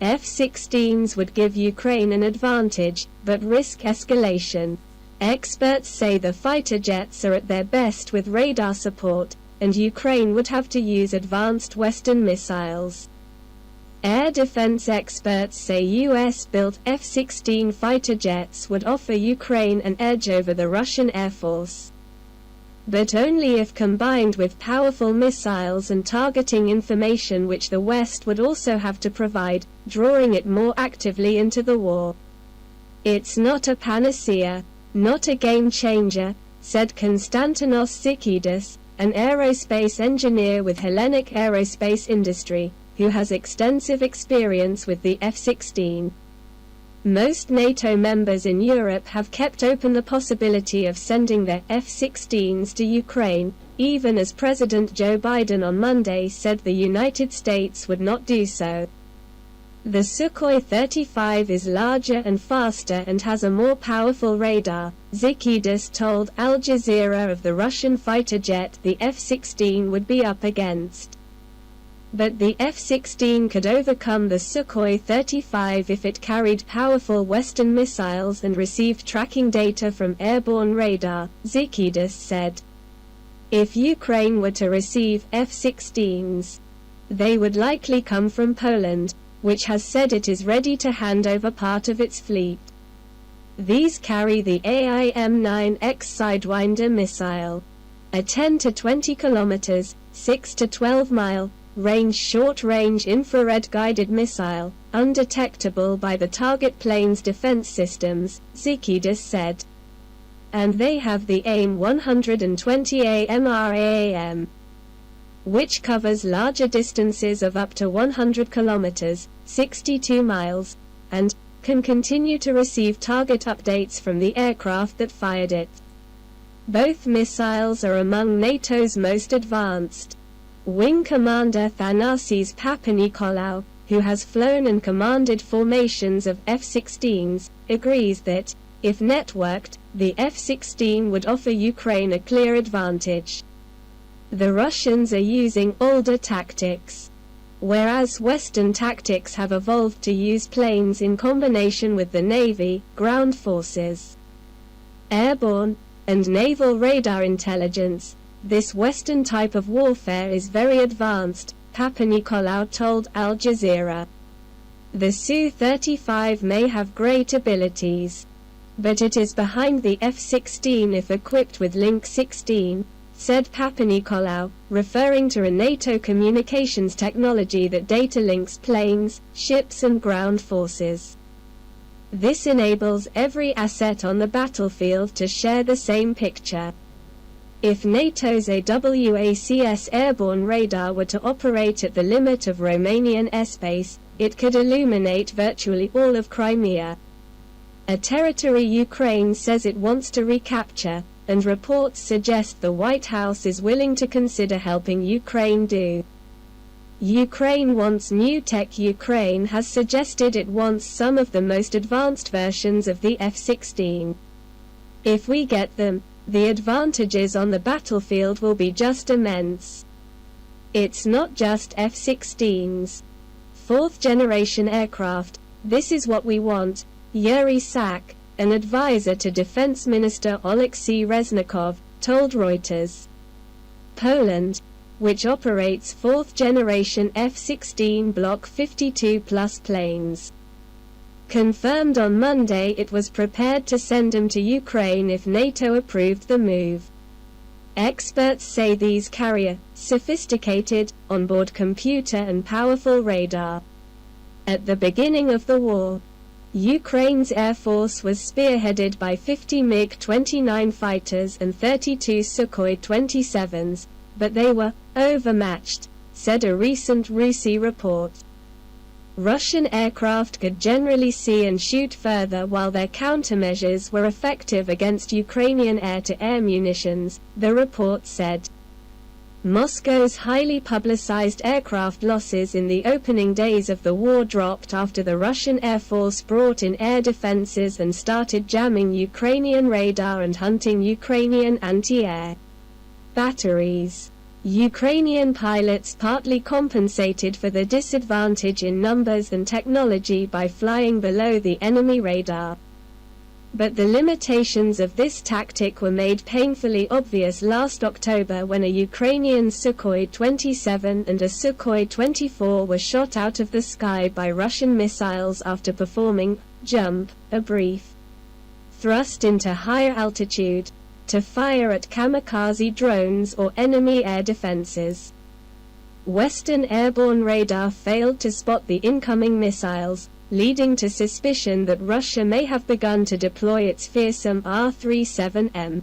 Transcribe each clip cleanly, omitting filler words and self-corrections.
F-16s would give Ukraine an advantage, but risk escalation. Experts say the fighter jets are at their best with radar support, and Ukraine would have to use advanced Western missiles. Air defense experts say US-built F-16 fighter jets would offer Ukraine an edge over the Russian Air Force. But only if combined with powerful missiles and targeting information which the West would also have to provide, drawing it more actively into the war. It's not a panacea, not a game-changer, said Konstantinos Zikidis, an aerospace engineer with Hellenic Aerospace Industry, who has extensive experience with the F-16. Most NATO members in Europe have kept open the possibility of sending their F-16s to Ukraine, even as President Joe Biden on Monday said the United States would not do so. The Sukhoi 35 is larger and faster and has a more powerful radar, Zikidis told Al Jazeera of the Russian fighter jet the F-16 would be up against. But the F-16 could overcome the Sukhoi 35 if it carried powerful Western missiles and received tracking data from airborne radar, Zikidis said. If Ukraine were to receive F-16s, they would likely come from Poland, which has said it is ready to hand over part of its fleet. These carry the AIM-9X Sidewinder missile, a 10 to 20 kilometers, 6 to 12 mile, range short-range infrared-guided missile, undetectable by the target plane's defense systems, Zikidis said. And they have the AIM-120 AMRAAM, which covers larger distances of up to 100 kilometers, 62 miles, and can continue to receive target updates from the aircraft that fired it. Both missiles are among NATO's most advanced. Wing Commander Thanasis Papanikolaou, who has flown and commanded formations of F-16s, agrees that, if networked, the F-16 would offer Ukraine a clear advantage. The Russians are using older tactics, whereas Western tactics have evolved to use planes in combination with the Navy, ground forces, airborne, and naval radar intelligence. This Western type of warfare is very advanced, Papanikolaou told Al Jazeera. The Su-35 may have great abilities, but it is behind the F-16 if equipped with Link 16, said Papanikolaou, referring to a NATO communications technology that data links planes, ships and ground forces. This enables every asset on the battlefield to share the same picture. If NATO's AWACS airborne radar were to operate at the limit of Romanian airspace, it could illuminate virtually all of Crimea, a territory Ukraine says it wants to recapture, and reports suggest the White House is willing to consider helping Ukraine do. Ukraine wants new tech. Ukraine has suggested it wants some of the most advanced versions of the F-16. If we get them, the advantages on the battlefield will be just immense. It's not just F-16s. Fourth-generation aircraft, this is what we want, Yuri Sak, an advisor to Defense Minister Oleksiy Reznikov, told Reuters. Poland, which operates fourth-generation F-16 Block 52+ planes, confirmed on Monday it was prepared to send them to Ukraine if NATO approved the move. Experts say these carry a sophisticated, onboard computer and powerful radar. At the beginning of the war, Ukraine's Air Force was spearheaded by 50 MiG-29 fighters and 32 Sukhoi 27s, but they were overmatched, said a recent RUSI report. Russian aircraft could generally see and shoot further while their countermeasures were effective against Ukrainian air-to-air munitions, the report said. Moscow's highly publicized aircraft losses in the opening days of the war dropped after the Russian Air Force brought in air defenses and started jamming Ukrainian radar and hunting Ukrainian anti-air batteries. Ukrainian pilots partly compensated for the disadvantage in numbers and technology by flying below the enemy radar. But the limitations of this tactic were made painfully obvious last October when a Ukrainian Sukhoi 27 and a Sukhoi 24 were shot out of the sky by Russian missiles after performing a brief thrust into higher altitude, to fire at kamikaze drones or enemy air defenses. Western airborne radar failed to spot the incoming missiles, leading to suspicion that Russia may have begun to deploy its fearsome R-37M.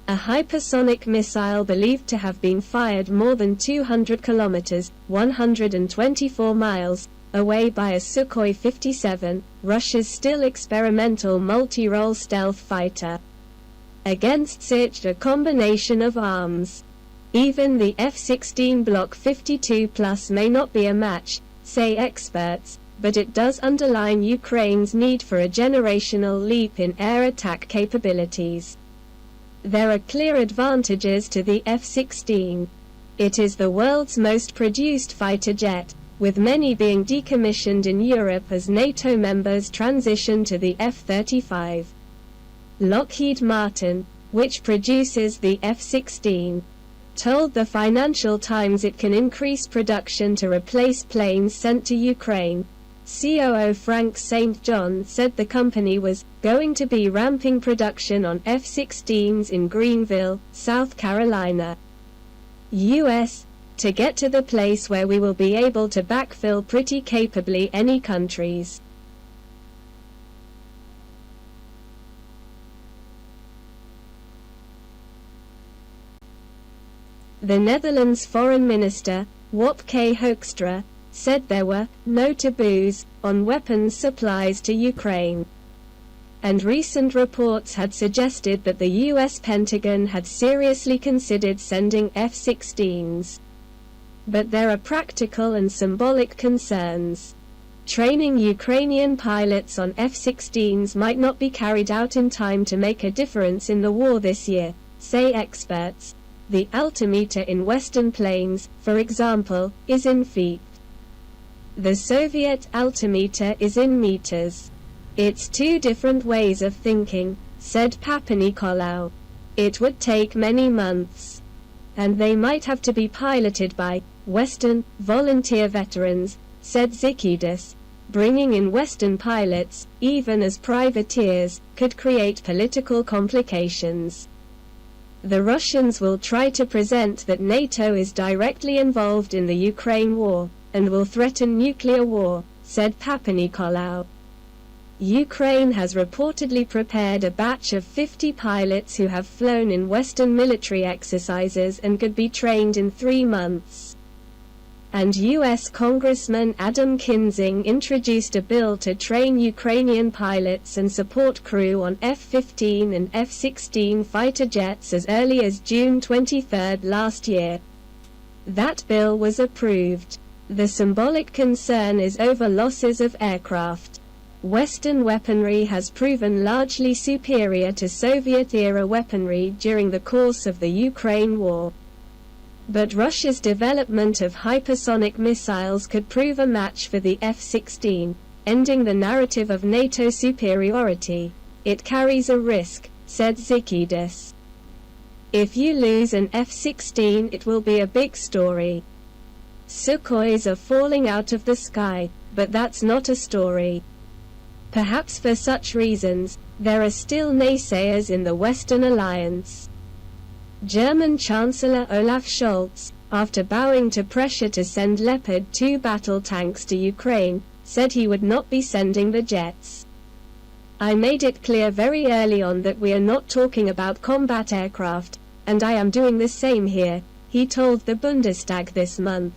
A hypersonic missile believed to have been fired more than 200 kilometers, 124 miles, away by a Sukhoi 57, Russia's still experimental multi-role stealth fighter. Against such a combination of arms, even the F-16 Block 52+ may not be a match, say experts, but it does underline Ukraine's need for a generational leap in air attack capabilities. There are clear advantages to the F-16. It is the world's most produced fighter jet, with many being decommissioned in Europe as NATO members transition to the F-35. Lockheed Martin, which produces the F-16, told the Financial Times it can increase production to replace planes sent to Ukraine. COO Frank St. John said the company was going to be ramping production on F-16s in Greenville, South Carolina, U.S., to get to the place where we will be able to backfill pretty capably any countries. The Netherlands Foreign Minister, Wopke Hoekstra, said there were no taboos on weapons supplies to Ukraine. And recent reports had suggested that the U.S. Pentagon had seriously considered sending F-16s. But there are practical and symbolic concerns. Training Ukrainian pilots on F-16s might not be carried out in time to make a difference in the war this year, say experts. The altimeter in Western planes, for example, is in feet. The Soviet altimeter is in meters. It's two different ways of thinking, said Papanikolaou. It would take many months. And they might have to be piloted by Western volunteer veterans, said Zikidis. Bringing in Western pilots, even as privateers, could create political complications. The Russians will try to present that NATO is directly involved in the Ukraine war, and will threaten nuclear war, said Papanikolaou. Ukraine has reportedly prepared a batch of 50 pilots who have flown in Western military exercises and could be trained in 3 months. And U.S. Congressman Adam Kinzinger introduced a bill to train Ukrainian pilots and support crew on F-15 and F-16 fighter jets as early as June 23 last year. That bill was approved. The symbolic concern is over losses of aircraft. Western weaponry has proven largely superior to Soviet-era weaponry during the course of the Ukraine war. But Russia's development of hypersonic missiles could prove a match for the F-16, ending the narrative of NATO superiority. It carries a risk, said Zikidis. If you lose an F-16, it will be a big story. Sukhois are falling out of the sky, but that's not a story. Perhaps for such reasons, there are still naysayers in the Western alliance. German Chancellor Olaf Scholz, after bowing to pressure to send Leopard 2 battle tanks to Ukraine, said he would not be sending the jets. I made it clear very early on that we are not talking about combat aircraft, and I am doing the same here, he told the Bundestag this month.